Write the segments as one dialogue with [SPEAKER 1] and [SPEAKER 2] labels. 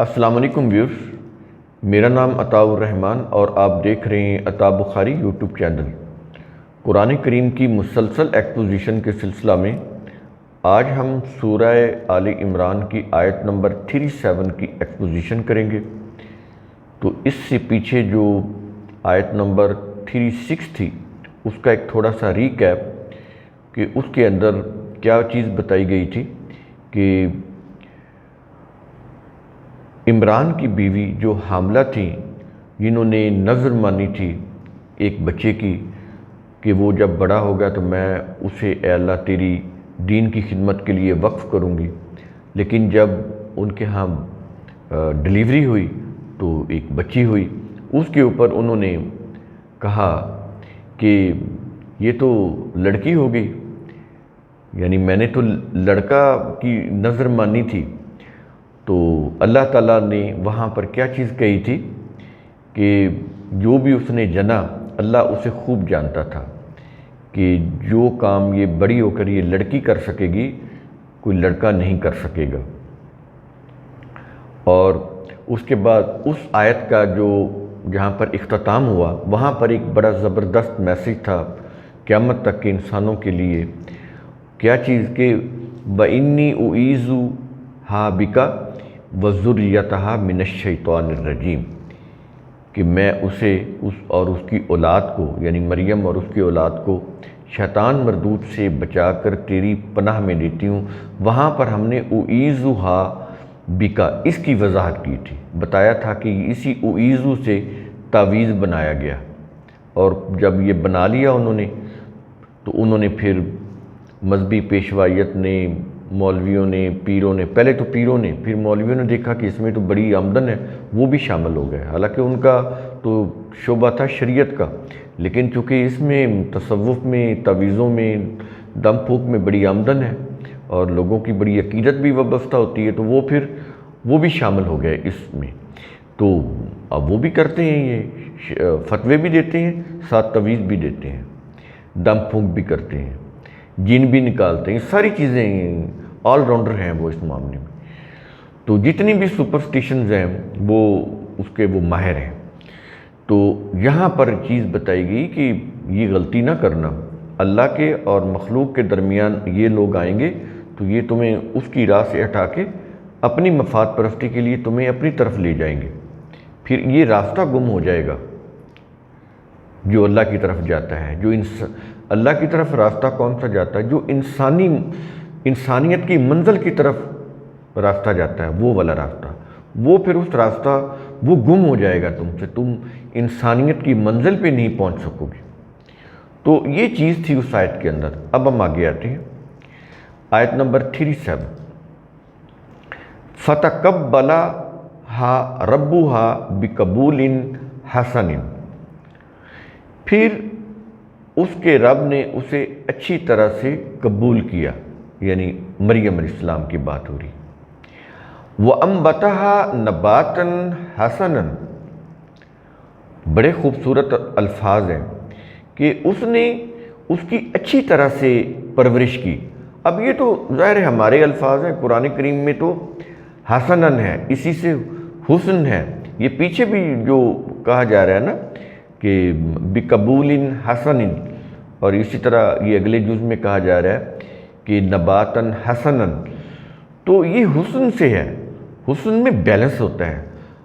[SPEAKER 1] السلام علیکم ویورز، میرا نام عطاء الرحمن اور آپ دیکھ رہے ہیں عطاء بخاری یوٹیوب چینل۔ قرآن کریم کی مسلسل ایکسپوزیشن کے سلسلہ میں آج ہم سورہ آل عمران کی آیت نمبر 37 کی ایکسپوزیشن کریں گے۔ تو اس سے پیچھے جو آیت نمبر 36 تھی اس کا ایک تھوڑا سا ریکیپ کہ اس کے اندر کیا چیز بتائی گئی تھی کہ عمران کی بیوی جو حاملہ تھیں، جنہوں نے نذر مانی تھی ایک بچے کی کہ وہ جب بڑا ہوگا تو میں اسے اے اللہ تیری دین کی خدمت کے لیے وقف کروں گی، لیکن جب ان کے ہاں ڈیلیوری ہوئی تو ایک بچی ہوئی، اس کے اوپر انہوں نے کہا کہ یہ تو لڑکی ہو گئی، یعنی میں نے تو لڑکا کی نذر مانی تھی۔ تو اللہ تعالیٰ نے وہاں پر کیا چیز کہی تھی کہ جو بھی اس نے جنا اللہ اسے خوب جانتا تھا کہ جو کام یہ بڑی ہو کر یہ لڑکی کر سکے گی کوئی لڑکا نہیں کر سکے گا۔ اور اس کے بعد اس آیت کا جو جہاں پر اختتام ہوا وہاں پر ایک بڑا زبردست میسیج تھا قیامت تک کے انسانوں کے لیے۔ کیا چیز کہ وَإِنِّي أُعِيذُهَا بِكَ وَذُرِّيَّتَهَا مِنَ الشَّيْطَانِ الرَّجِيمِ، کہ میں اسے اور اس کی اولاد کو یعنی مریم اور اس کی اولاد کو شیطان مردود سے بچا کر تیری پناہ میں دیتی ہوں۔ وہاں پر ہم نے أُعِيذُهَا بِكَ اس کی وضاحت کی تھی، بتایا تھا کہ اسی أُعِيذُ سے تعویذ بنایا گیا، اور جب یہ بنا لیا انہوں نے تو انہوں نے پھر مذہبی پیشوائیت نے، مولویوں نے، پیروں نے، پہلے تو پیروں نے، پھر مولویوں نے دیکھا کہ اس میں تو بڑی آمدن ہے، وہ بھی شامل ہو گئے، حالانکہ ان کا تو شعبہ تھا شریعت کا، لیکن چونکہ اس میں تصوف میں، تعویذوں میں، دم پھونک میں بڑی آمدن ہے اور لوگوں کی بڑی عقیدت بھی وابستہ ہوتی ہے، تو وہ بھی شامل ہو گئے اس میں۔ تو اب وہ بھی کرتے ہیں، یہ فتوے بھی دیتے ہیں، ساتھ تعویذ بھی دیتے ہیں، دم پھونک بھی کرتے ہیں، جن بھی نکالتے ہیں، ساری چیزیں آل راؤنڈر ہیں وہ اس معاملے میں۔ تو جتنی بھی سپرسٹیشنز ہیں وہ اس کے وہ ماہر ہیں۔ تو یہاں پر چیز بتائی گئی کہ یہ غلطی نہ کرنا، اللہ کے اور مخلوق کے درمیان یہ لوگ آئیں گے تو یہ تمہیں اس کی راہ سے ہٹا کے اپنی مفاد پرستی کے لیے تمہیں اپنی طرف لے جائیں گے، پھر یہ راستہ گم ہو جائے گا جو اللہ کی طرف جاتا ہے۔ جو اللہ کی طرف راستہ کون سا جاتا ہے؟ جو انسانیت کی منزل کی طرف راستہ جاتا ہے، وہ والا راستہ، وہ پھر اس راستہ وہ گم ہو جائے گا تم سے، تم انسانیت کی منزل پہ نہیں پہنچ سکو گے۔ تو یہ چیز تھی اس آیت کے اندر۔ اب ہم آگے آتے ہیں آیت نمبر 37۔ فَتَقَبَّلَهَا رَبُّهَا بِقَبُولٍ حَسَنٍ، پھر اس کے رب نے اسے اچھی طرح سے قبول کیا، یعنی مریم علیہ السلام کی بات ہو رہی۔ وَأَنبَتَهَا نَبَاتًا حَسَنًا، بڑے خوبصورت الفاظ ہیں کہ اس نے اس کی اچھی طرح سے پرورش کی۔ اب یہ تو ظاہر ہے ہمارے الفاظ ہیں، قرآن کریم میں تو حسنًا ہے، اسی سے حسن ہے۔ یہ پیچھے بھی جو کہا جا رہا ہے نا کہ بقبول حسن، اور اسی طرح یہ اگلے جز میں کہا جا رہا ہے کہ نباتاً حسناً، تو یہ حسن سے ہے، حسن میں بیلنس ہوتا ہے۔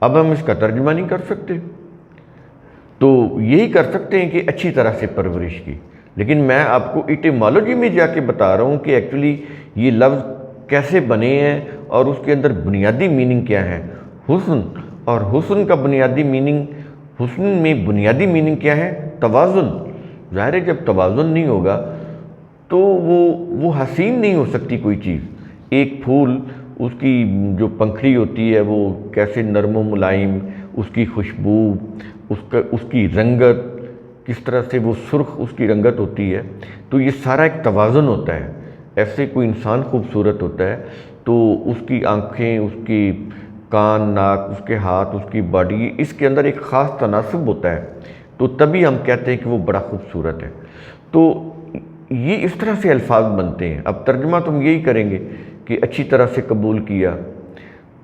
[SPEAKER 1] اب ہم اس کا ترجمہ نہیں کر سکتے، تو یہی کر سکتے ہیں کہ اچھی طرح سے پرورش کی، لیکن میں آپ کو ایٹیمالوجی میں جا کے بتا رہا ہوں کہ ایکچولی یہ لفظ کیسے بنے ہیں اور اس کے اندر بنیادی میننگ کیا ہے۔ حسن، اور حسن کا بنیادی میننگ، حسن میں بنیادی میننگ کیا ہے؟ توازن۔ ظاہر ہے جب توازن نہیں ہوگا تو وہ حسین نہیں ہو سکتی کوئی چیز۔ ایک پھول، اس کی جو پنکھڑی ہوتی ہے وہ کیسے نرم و ملائم، اس کی خوشبو، اس کی رنگت، کس طرح سے وہ سرخ اس کی رنگت ہوتی ہے، تو یہ سارا ایک توازن ہوتا ہے۔ ایسے کوئی انسان خوبصورت ہوتا ہے تو اس کی آنکھیں، اس کی کان، ناک، اس کے ہاتھ، اس کی باڈی، اس کے اندر ایک خاص تناسب ہوتا ہے، تو تبھی ہم کہتے ہیں کہ وہ بڑا خوبصورت ہے۔ تو یہ اس طرح سے الفاظ بنتے ہیں۔ اب ترجمہ تم یہی کریں گے کہ اچھی طرح سے قبول کیا،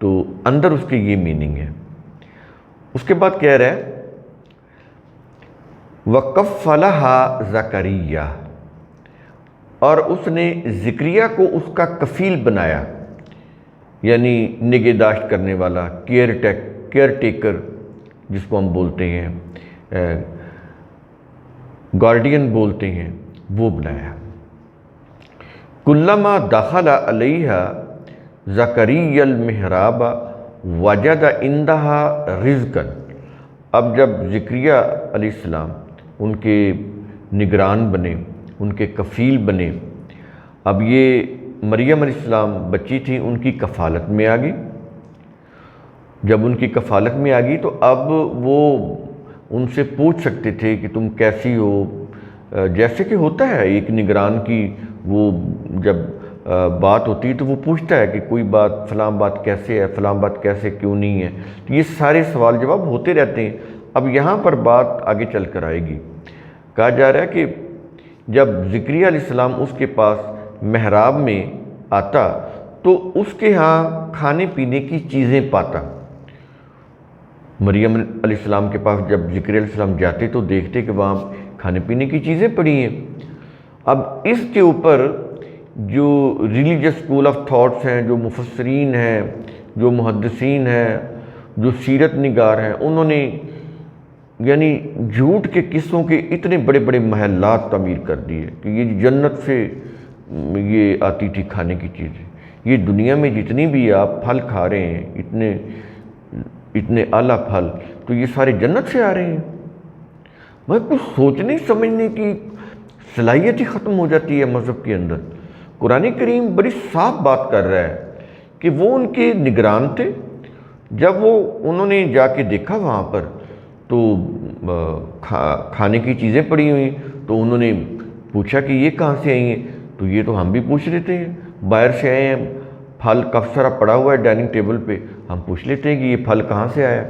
[SPEAKER 1] تو اندر اس کے یہ میننگ ہے۔ اس کے بعد کہہ رہا ہے وَكَفَّلَهَا زَكَرِيَّا، اور اس نے زکریا کو اس کا کفیل بنایا، یعنی نگہداشت کرنے والا، کیئر ٹیکر جس کو ہم بولتے ہیں، گارڈین بولتے ہیں، وہ بنایا۔ کلما دخل علیہا زکریا المحراب وجد عندہا رزقا، اب جب زکریا علیہ السلام ان کے نگران بنے، ان کے کفیل بنے، اب یہ مریم علیہ السلام بچی تھی، ان کی کفالت میں آ گئی۔ جب ان کی کفالت میں آ گئی تو اب وہ ان سے پوچھ سکتے تھے کہ تم کیسی ہو، جیسے کہ ہوتا ہے ایک نگران کی، وہ جب بات ہوتی ہے تو وہ پوچھتا ہے کہ کوئی بات، فلاں بات کیسے ہے، فلاں بات کیسے کیوں نہیں ہے، تو یہ سارے سوال جواب ہوتے رہتے ہیں۔ اب یہاں پر بات آگے چل کر آئے گی۔ کہا جا رہا ہے کہ جب زکریا علیہ السلام اس کے پاس محراب میں آتا تو اس کے ہاں کھانے پینے کی چیزیں پاتا۔ مریم علیہ السلام کے پاس جب زکریا علیہ السلام جاتے تو دیکھتے کہ وہاں کھانے پینے کی چیزیں پڑی ہیں۔ اب اس کے اوپر جو ریلیجس اسکول آف تھاٹس ہیں، جو مفسرین ہیں، جو محدثین ہیں، جو سیرت نگار ہیں، انہوں نے یعنی جھوٹ کے قصوں کے اتنے بڑے بڑے محلات تعمیر کر دیے کہ یہ جنت سے یہ آتی تھی کھانے کی چیزیں، یہ دنیا میں جتنی بھی آپ پھل کھا رہے ہیں، اتنے اعلیٰ پھل، تو یہ سارے جنت سے آ رہے ہیں۔ میں کچھ سوچنے سمجھنے کی صلاحیت ہی ختم ہو جاتی ہے مذہب کے اندر۔ قرآن کریم بڑی صاف بات کر رہا ہے کہ وہ ان کے نگران تھے، جب انہوں نے جا کے دیکھا وہاں پر تو کھانے کی چیزیں پڑی ہوئی، تو انہوں نے پوچھا کہ یہ کہاں سے آئی ہیں، تو یہ تو ہم بھی پوچھ لیتے ہیں، باہر سے آئے ہیں، پھل کب سارا پڑا ہوا ہے ڈائننگ ٹیبل پہ، ہم پوچھ لیتے ہیں کہ یہ پھل کہاں سے آیا،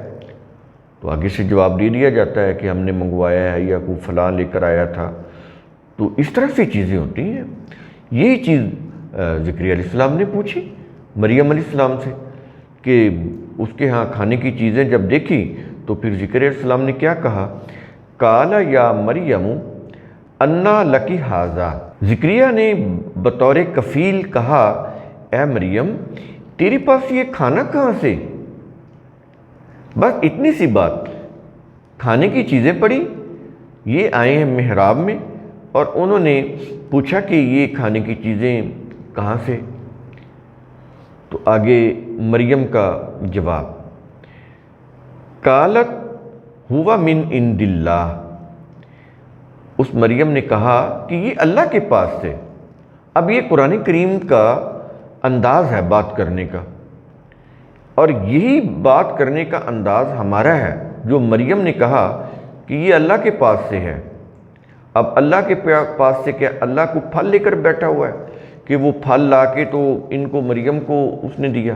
[SPEAKER 1] تو آگے سے جواب دے دیا جاتا ہے کہ ہم نے منگوایا ہے یا کوئی فلاں لے کر آیا تھا۔ تو اس طرح سے چیزیں ہوتی ہیں۔ یہی چیز زکریا علیہ السلام نے پوچھی مریم علیہ السلام سے کہ اس کے ہاں کھانے کی چیزیں جب دیکھی تو پھر زکریا علیہ السلام نے کیا کہا، قال یا مریم انا لکی ھذا، زکریا نے بطور کفیل کہا اے مریم تیرے پاس یہ کھانا کہاں سے؟ بس اتنی سی بات، کھانے کی چیزیں پڑی، یہ آئے ہیں محراب میں اور انہوں نے پوچھا کہ یہ کھانے کی چیزیں کہاں سے؟ تو آگے مریم کا جواب، قالت ہوا من عند اللہ، اس مریم نے کہا کہ یہ اللہ کے پاس سے۔ اب یہ قرآن کریم کا انداز ہے بات کرنے کا، اور یہی بات کرنے کا انداز ہمارا ہے جو مریم نے کہا کہ یہ اللہ کے پاس سے ہے۔ اب اللہ کے پاس سے کیا؟ اللہ کو پھل لے کر بیٹھا ہوا ہے کہ وہ پھل لا کے تو ان کو مریم کو اس نے دیا،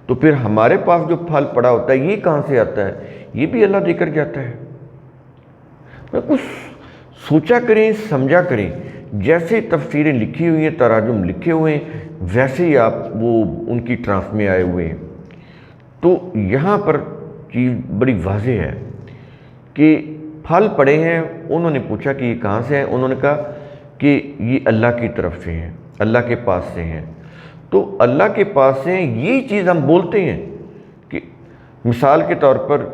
[SPEAKER 1] تو پھر ہمارے پاس جو پھل پڑا ہوتا ہے یہ کہاں سے آتا ہے؟ یہ بھی اللہ دے کر جاتا ہے۔ میں کچھ سوچا کریں، سمجھا کریں، جیسے تفسیریں لکھی ہوئی ہیں، تراجم لکھے ہوئے ہیں، ویسے ہی آپ وہ ان کی ٹرانس میں آئے ہوئے ہیں۔ تو یہاں پر چیز بڑی واضح ہے کہ پھل پڑے ہیں، انہوں نے پوچھا کہ یہ کہاں سے ہیں، انہوں نے کہا کہ یہ اللہ کی طرف سے ہیں، اللہ کے پاس سے ہیں۔ تو اللہ کے پاس سے ہیں، یہ چیز ہم بولتے ہیں کہ مثال کے طور پر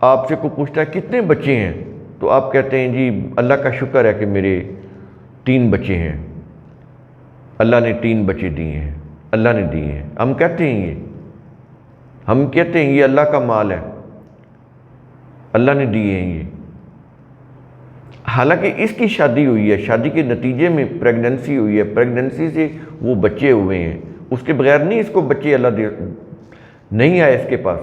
[SPEAKER 1] آپ سے کوئی پوچھتا ہے کتنے بچے ہیں، تو آپ کہتے ہیں جی اللہ کا شکر ہے کہ میرے 3 بچے ہیں، اللہ نے 3 بچے دیے ہیں، اللہ نے دیے ہیں۔ ہم کہتے ہیں یہ اللہ کا مال ہے، اللہ نے دیے ہیں یہ، حالانکہ اس کی شادی ہوئی ہے، شادی کے نتیجے میں پریگننسی ہوئی ہے، پریگننسی سے وہ بچے ہوئے ہیں، اس کے بغیر نہیں اس کو بچے اللہ نہیں آئے اس کے پاس۔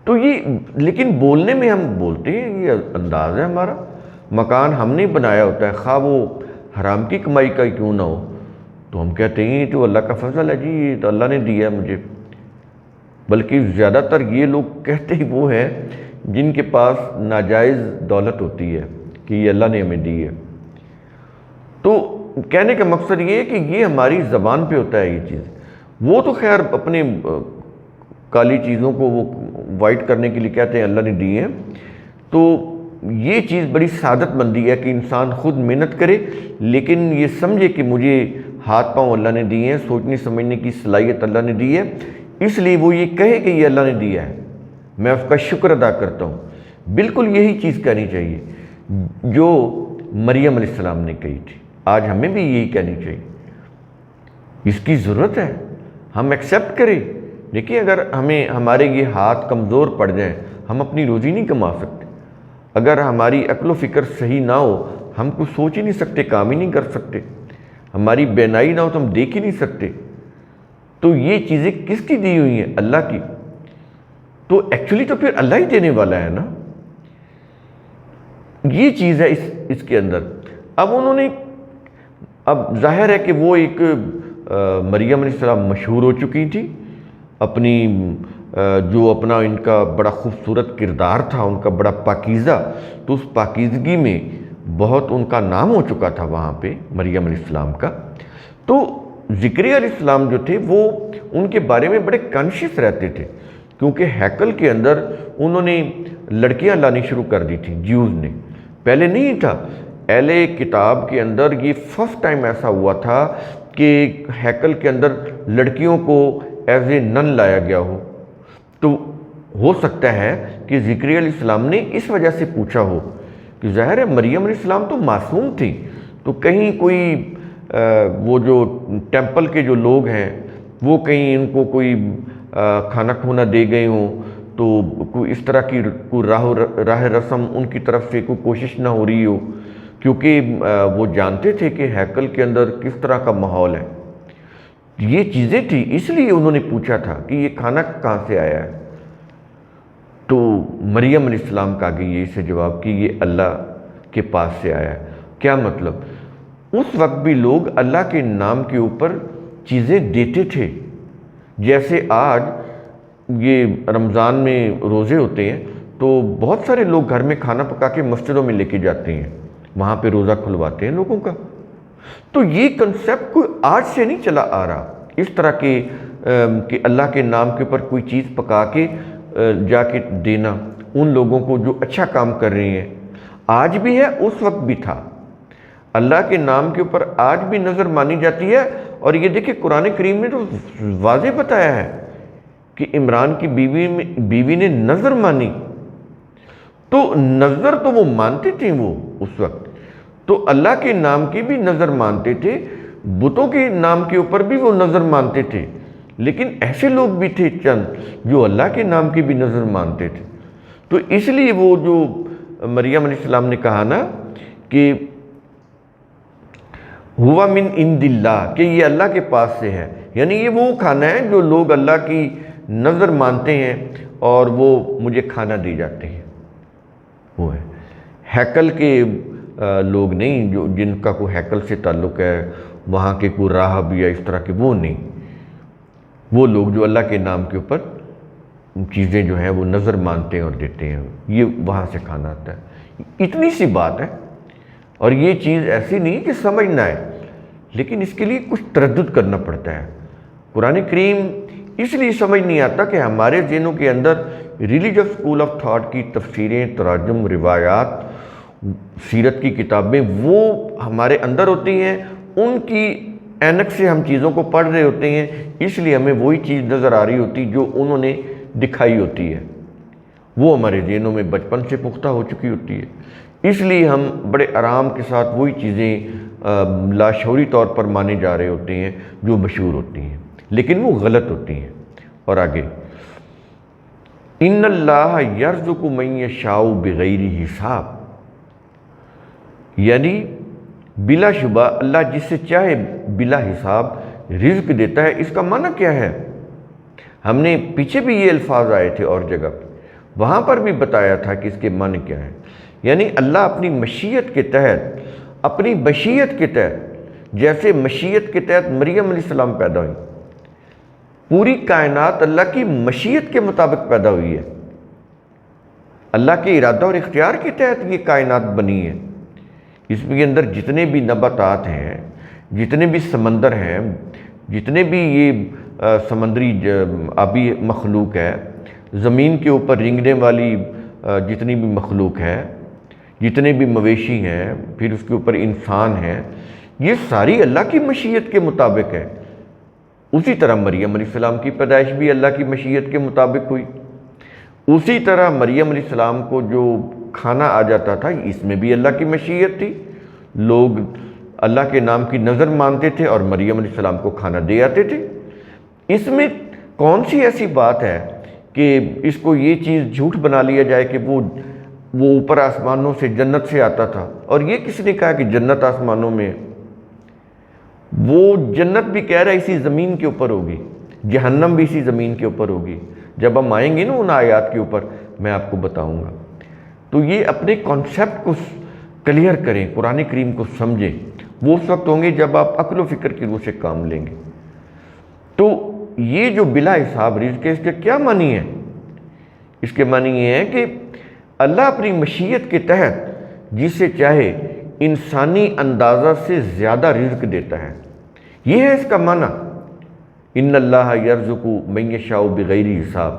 [SPEAKER 1] تو یہ لیکن بولنے میں ہم بولتے ہیں، یہ انداز ہے ہمارا، مکان ہم نے بنایا ہوتا ہے، خواہ وہ حرام کی کمائی کا کیوں نہ ہو، تو ہم کہتے ہیں یہ تو اللہ کا فضل ہے جی، یہ تو اللہ نے دیا ہے مجھے۔ بلکہ زیادہ تر یہ لوگ کہتے ہی وہ ہیں جن کے پاس ناجائز دولت ہوتی ہے کہ یہ اللہ نے ہمیں دی ہے۔ تو کہنے کا مقصد یہ ہے کہ یہ ہماری زبان پہ ہوتا ہے یہ چیز. وہ تو خیر اپنے کالی چیزوں کو وہ وائٹ کرنے کے لیے کہتے ہیں اللہ نے دی ہیں. تو یہ چیز بڑی سعادت مندی ہے کہ انسان خود محنت کرے لیکن یہ سمجھے کہ مجھے ہاتھ پاؤں اللہ نے دیے ہیں, سوچنے سمجھنے کی صلاحیت اللہ نے دی ہے, اس لیے وہ یہ کہے کہ یہ اللہ نے دیا ہے, میں اس کا شکر ادا کرتا ہوں. بالکل یہی چیز کہنی چاہیے جو مریم علیہ السلام نے کہی تھی. آج ہمیں بھی یہی کہنی چاہیے. اس کی ضرورت ہے, ہم ایکسیپٹ کریں. دیکھیں اگر ہمارے یہ ہاتھ کمزور پڑ جائیں ہم اپنی روزی نہیں کما سکتے. اگر ہماری عقل و فکر صحیح نہ ہو ہم کچھ سوچ ہی نہیں سکتے, کام ہی نہیں کر سکتے. ہماری بینائی نہ ہو تو ہم دیکھ ہی نہیں سکتے. تو یہ چیزیں کس کی دی ہوئی ہیں؟ اللہ کی. تو ایکچولی تو پھر اللہ ہی دینے والا ہے نا. یہ چیز ہے اس کے اندر. اب انہوں نے, اب ظاہر ہے کہ وہ ایک مریم علیہ السلام مشہور ہو چکی تھی اپنی جو اپنا ان کا بڑا خوبصورت کردار تھا, ان کا بڑا پاکیزہ, تو اس پاکیزگی میں بہت ان کا نام ہو چکا تھا وہاں پہ مریم علیہ السلام کا. تو زکریا علیہ السلام جو تھے وہ ان کے بارے میں بڑے کانشیس رہتے تھے کیونکہ ہیکل کے اندر انہوں نے لڑکیاں لانی شروع کر دی تھیں جیوز نے. پہلے نہیں تھا. اہل کتاب کے اندر یہ فرسٹ ٹائم ایسا ہوا تھا کہ ہیکل کے اندر لڑکیوں کو ایز اے نن لایا گیا ہو. تو ہو سکتا ہے کہ زکریا علیہ السلام نے اس وجہ سے پوچھا ہو کہ ظاہر ہے مریم علیہ السلام تو معصوم تھی, تو کہیں کوئی وہ جو ٹیمپل کے جو لوگ ہیں وہ کہیں ان کو کوئی کھانا کھونا دے گئے ہوں, تو کوئی اس طرح کی کوئی راہ رسم ان کی طرف سے کوئی کوشش نہ ہو رہی ہو, کیونکہ وہ جانتے تھے کہ ہیکل کے اندر کس طرح کا ماحول ہے. یہ چیزیں تھیں, اس لیے انہوں نے پوچھا تھا کہ یہ کھانا کہاں سے آیا ہے. تو مریم علیہ السلام کا آگے یہ سے جواب کہ یہ اللہ کے پاس سے آیا ہے. کیا مطلب؟ اس وقت بھی لوگ اللہ کے نام کے اوپر چیزیں دیتے تھے. جیسے آج یہ رمضان میں روزے ہوتے ہیں تو بہت سارے لوگ گھر میں کھانا پکا کے مسجدوں میں لے کے جاتے ہیں, وہاں پہ روزہ کھلواتے ہیں لوگوں کا. تو یہ کنسیپٹ کوئی آج سے نہیں چلا آ رہا اس طرح کے کہ اللہ کے نام کے اوپر کوئی چیز پکا کے جا کے دینا ان لوگوں کو جو اچھا کام کر رہے ہیں. آج بھی ہے, اس وقت بھی تھا. اللہ کے نام کے اوپر آج بھی نظر مانی جاتی ہے. اور یہ دیکھیں قرآن کریم نے تو واضح بتایا ہے کہ عمران کی بیوی نے نظر مانی. تو نظر تو وہ مانتے تھے وہ اس وقت, تو اللہ کے نام کی بھی نظر مانتے تھے, بتوں کے نام کے اوپر بھی وہ نظر مانتے تھے. لیکن ایسے لوگ بھی تھے چند جو اللہ کے نام کی بھی نظر مانتے تھے. تو اس لیے وہ جو مریم علیہ السلام نے کہا نا کہ ہوا من عند اللہ, کہ یہ اللہ کے پاس سے ہے, یعنی یہ وہ کھانا ہے جو لوگ اللہ کی نظر مانتے ہیں اور وہ مجھے کھانا دے جاتے ہیں. وہ ہے ہیکل کے لوگ نہیں, جو جن کا کوئی ہیکل سے تعلق ہے, وہاں کے کوئی راہب یا اس طرح کے, وہ نہیں. وہ لوگ جو اللہ کے نام کے اوپر چیزیں جو ہیں وہ نظر مانتے ہیں اور دیتے ہیں, یہ وہاں سے کھانا آتا ہے. اتنی سی بات ہے. اور یہ چیز ایسی نہیں کہ سمجھنا ہے, لیکن اس کے لیے کچھ تردد کرنا پڑتا ہے. قرآن کریم اس لیے سمجھ نہیں آتا کہ ہمارے ذہنوں کے اندر ریلیجس اسکول آف تھاٹ کی تفسیریں, تراجم, روایات, سیرت کی کتابیں وہ ہمارے اندر ہوتی ہیں, ان کی اینک سے ہم چیزوں کو پڑھ رہے ہوتے ہیں, اس لیے ہمیں وہی چیز نظر آ رہی ہوتی جو انہوں نے دکھائی ہوتی ہے. وہ ہمارے ذہنوں میں بچپن سے پختہ ہو چکی ہوتی ہے. اس لیے ہم بڑے آرام کے ساتھ وہی چیزیں لاشعوری طور پر مانے جا رہے ہوتے ہیں جو مشہور ہوتی ہیں, لیکن وہ غلط ہوتی ہیں. اور آگے ان اللہ یرزق من یشاء بغیر حساب, یعنی بلا شبہ اللہ جس سے چاہے بلا حساب رزق دیتا ہے. اس کا معنی کیا ہے؟ ہم نے پیچھے بھی یہ الفاظ آئے تھے اور جگہ پہ, وہاں پر بھی بتایا تھا کہ اس کے معنی کیا ہے. یعنی اللہ اپنی مشیت کے تحت, اپنی بشیت کے تحت, جیسے مشیت کے تحت مریم علیہ السلام پیدا ہوئی, پوری کائنات اللہ کی مشیت کے مطابق پیدا ہوئی ہے. اللہ کے ارادہ اور اختیار کے تحت یہ کائنات بنی ہے. اس کے اندر جتنے بھی نباتات ہیں, جتنے بھی سمندر ہیں، جتنے بھی یہ سمندری آبی مخلوق ہے، زمین کے اوپر رینگنے والی جتنی بھی مخلوق ہے، جتنے بھی مویشی ہیں، پھر اس کے اوپر انسان ہیں، یہ ساری اللہ کی مشیت کے مطابق ہے۔ اسی طرح مریم علیہ السلام کی پیدائش بھی اللہ کی مشیت کے مطابق ہوئی۔ اسی طرح مریم علیہ السلام کو جو کھانا آ جاتا تھا، اس میں بھی اللہ کی مشیت تھی۔ لوگ اللہ کے نام کی نظر مانتے تھے اور مریم علیہ السلام کو کھانا دے آتے تھے۔ اس میں کون سی ایسی بات ہے کہ اس کو یہ چیز جھوٹ بنا لیا جائے کہ وہ اوپر آسمانوں سے جنت سے آتا تھا؟ اور یہ کس نے کہا کہ جنت آسمانوں میں؟ وہ جنت بھی کہہ رہا ہے اسی زمین کے اوپر ہوگی، جہنم بھی اسی زمین کے اوپر ہوگی۔ جب ہم آئیں گے نا ان آیات کے اوپر، میں آپ کو بتاؤں گا۔ تو یہ اپنے کانسیپٹ کو کلیئر کریں، قرآن کریم کو سمجھیں۔ وہ اس وقت ہوں گے جب آپ عقل و فکر کی روح سے کام لیں گے۔ تو یہ جو بلا حساب رزق ہے، اس کے کیا معنی ہے؟ اس کے معنی یہ ہے کہ اللہ اپنی مشیت کے تحت جسے چاہے انسانی اندازہ سے زیادہ رزق دیتا ہے۔ یہ ہے اس کا معنی، ان اللہ یرزق من یشاء بغیر حساب۔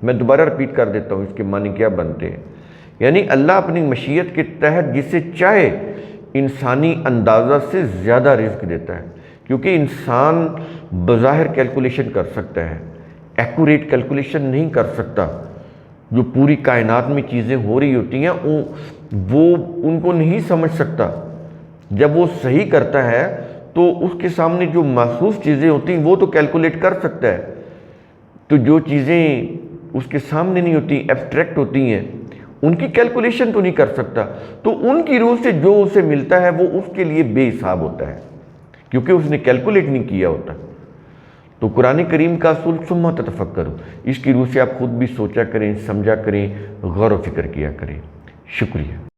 [SPEAKER 1] میں دوبارہ رپیٹ کر دیتا ہوں اس کے معنی کیا بنتے ہیں۔ یعنی اللہ اپنی مشیت کے تحت جسے چاہے انسانی اندازہ سے زیادہ رزق دیتا ہے، کیونکہ انسان بظاہر کیلکولیشن کر سکتا ہے، ایکوریٹ کیلکولیشن نہیں کر سکتا۔ جو پوری کائنات میں چیزیں ہو رہی ہوتی ہیں وہ ان کو نہیں سمجھ سکتا۔ جب وہ صحیح کرتا ہے تو اس کے سامنے جو محسوس چیزیں ہوتی ہیں وہ تو کیلکولیٹ کر سکتا ہے، تو جو چیزیں اس کے سامنے نہیں ہوتی، ایبسٹریکٹ ہوتی ہیں، ان کی کیلکولیشن تو نہیں کر سکتا۔ تو ان کی روح سے جو اسے ملتا ہے وہ اس کے لیے بے حساب ہوتا ہے، کیونکہ اس نے کیلکولیٹ نہیں کیا ہوتا۔ تو قرآن کریم کا اصول ثم تتفکروا، اس کی روح سے آپ خود بھی سوچا کریں، سمجھا کریں، غور و فکر کیا کریں۔ شکریہ۔